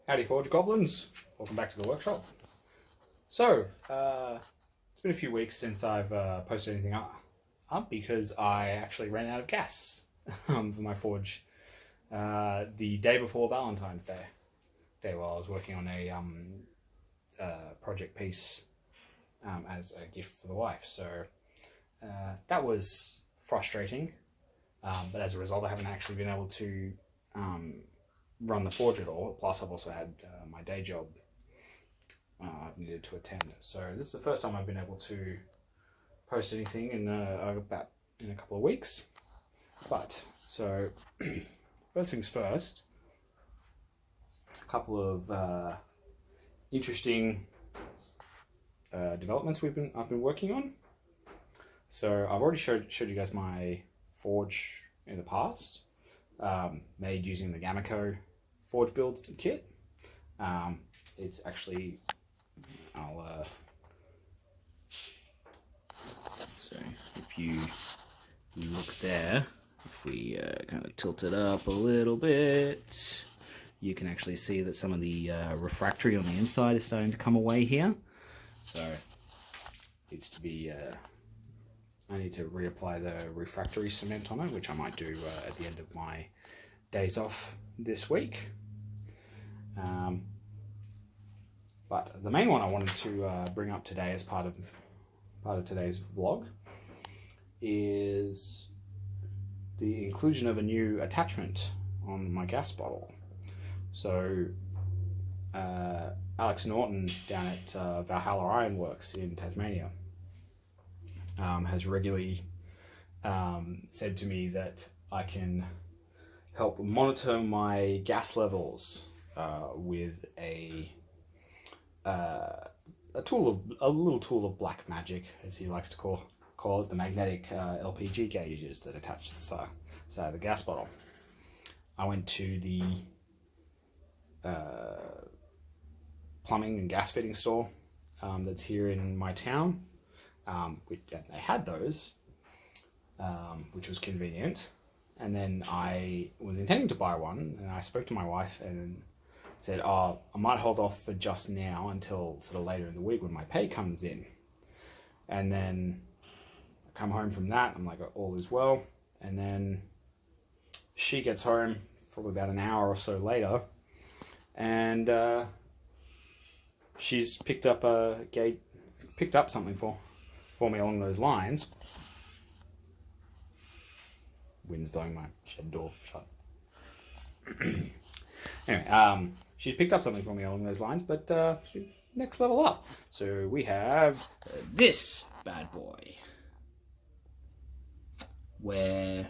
Howdy Forge Goblins, welcome back to the workshop. So, it's been a few weeks since I've posted anything up because I actually ran out of gas for my forge the day before Valentine's Day while I was working on a project piece as a gift for the wife. So that was frustrating, but as a result I haven't actually been able to run the forge at all. Plus I've also had my day job I've needed to attend. So this is the first time I've been able to post anything in a couple of weeks. But so first things first, a couple of interesting developments I've been working on. So I've already showed you guys my forge in the past, made using the Gamaco forge build kit. It's actually, so if you look there, if we kind of tilt it up a little bit, you can actually see that some of the refractory on the inside is starting to come away here. So needs to be, I need to reapply the refractory cement on it, which I might do at the end of my days off this week. But the main one I wanted to bring up today as part of today's vlog is the inclusion of a new attachment on my gas bottle. So Alex Norton down at Valhalla Ironworks in Tasmania has regularly said to me that I can help monitor my gas levels with a little tool of black magic, as he likes to call it, the Magnetic LPG Gauges that attach to the side of the gas bottle. I went to the plumbing and gas fitting store that's here in my town, and they had those, which was convenient. And then I was intending to buy one, and I spoke to my wife and said, I might hold off for just now until sort of later in the week when my pay comes in. And then I come home from that, I'm like, all is well. And then she gets home probably about an hour or so later, and she's picked up something for me along those lines. Wind's blowing my shed door shut. Anyway, she's picked up something for me along those lines, but next level up. So we have this bad boy, where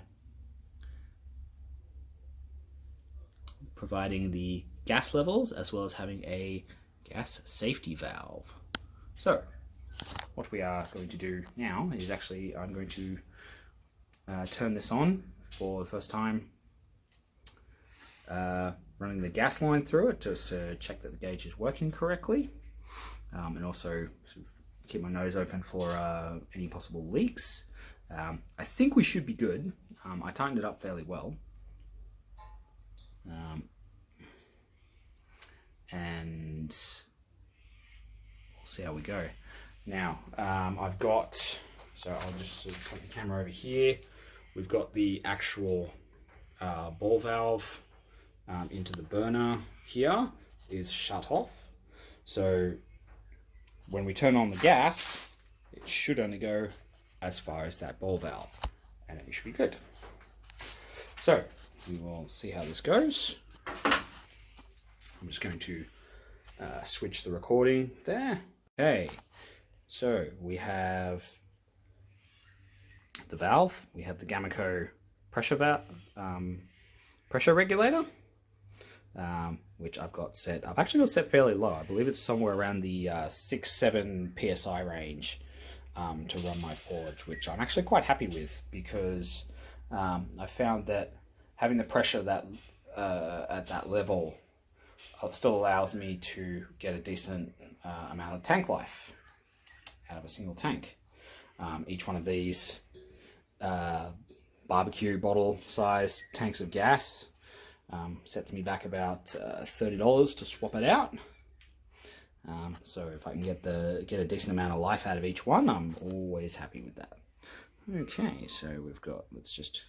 providing the gas levels as well as having a gas safety valve. So what we are going to do now is actually I'm going to turn this on for the first time, running the gas line through it just to check that the gauge is working correctly, and also sort of keep my nose open for any possible leaks. I think we should be good. I tightened it up fairly well, and we'll see how we go. Now I've got, so I'll just sort of put the camera over here. We've got the actual ball valve into the burner here is shut off. So when we turn on the gas, it should only go as far as that ball valve, and then we should be good. So we will see how this goes. I'm just going to switch the recording there. Okay, so we have the valve, we have the Gamaco pressure regulator, which I've got set. I've actually got set fairly low. I believe it's somewhere around the 6-7 psi range to run my forge, which I'm actually quite happy with, because I found that having the pressure that at that level still allows me to get a decent amount of tank life out of a single tank. Each one of these barbecue bottle size tanks of gas Sets me back about $30 to swap it out. So if I can get a decent amount of life out of each one, I'm always happy with that. Okay, so we've got, let's just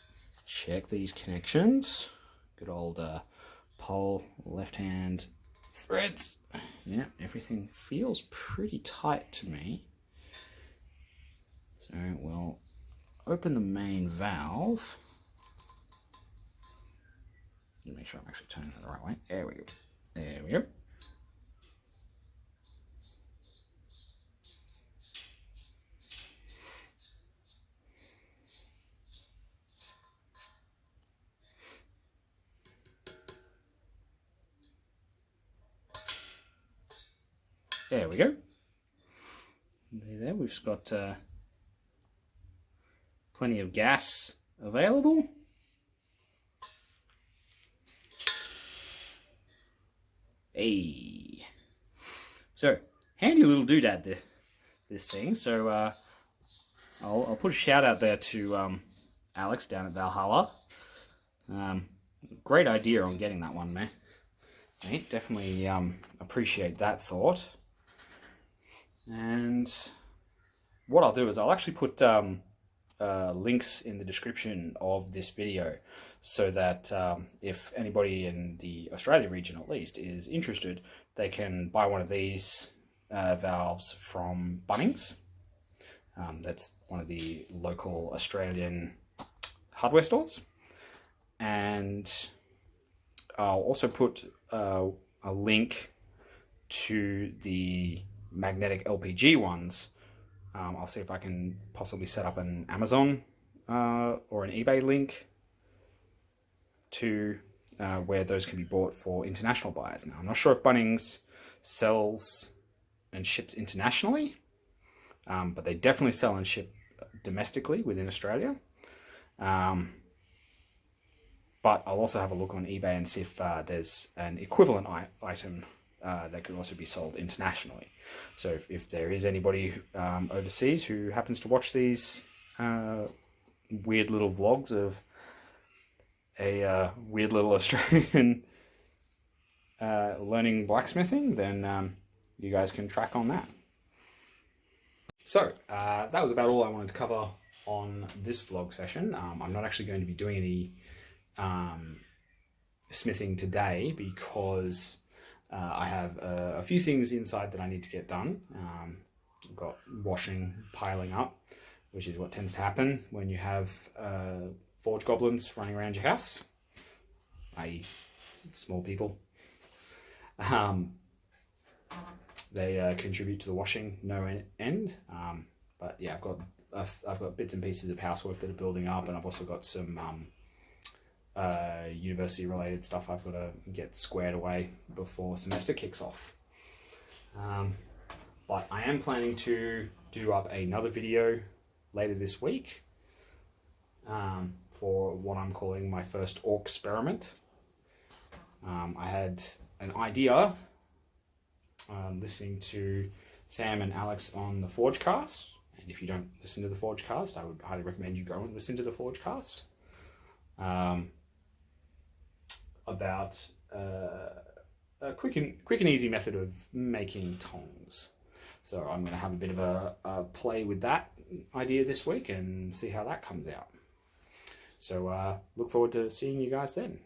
check these connections. Good old pole, left hand threads. Yeah, everything feels pretty tight to me. So we'll open the main valve. Make sure I'm actually turning it the right way. There we go. There we go. There we go. There, we've got plenty of gas available. Hey, so handy little doodad this thing. So I'll put a shout out there to Alex down at Valhalla. Great idea on getting that one, man. Mate, definitely appreciate that thought. And what I'll do is I'll actually put links in the description of this video, so that if anybody in the Australia region at least is interested, they can buy one of these valves from Bunnings. That's one of the local Australian hardware stores. And I'll also put a link to the Magnetic LPG ones. I'll see if I can possibly set up an Amazon or an eBay link to where those can be bought for international buyers. Now, I'm not sure if Bunnings sells and ships internationally, but they definitely sell and ship domestically within Australia. But I'll also have a look on eBay and see if there's an equivalent item that could also be sold internationally. So if there is anybody overseas who happens to watch these weird little vlogs of a weird little Australian learning blacksmithing, then you guys can track on that. So that was about all I wanted to cover on this vlog session. I'm not actually going to be doing any smithing today because I have a few things inside that I need to get done. I've got washing piling up, which is what tends to happen when you have forge goblins running around your house, i.e. small people. They contribute to the washing no end. But yeah, I've got bits and pieces of housework that are building up, and I've also got some university related stuff I've got to get squared away before semester kicks off. But I am planning to do up another video later this week for what I'm calling my first Orksperiment. I had an idea listening to Sam and Alex on the ForgeCast, and if you don't listen to the ForgeCast, I would highly recommend you go and listen to the ForgeCast. About a quick and easy method of making tongs. So I'm going to have a bit of a play with that idea this week and see how that comes out. So look forward to seeing you guys then.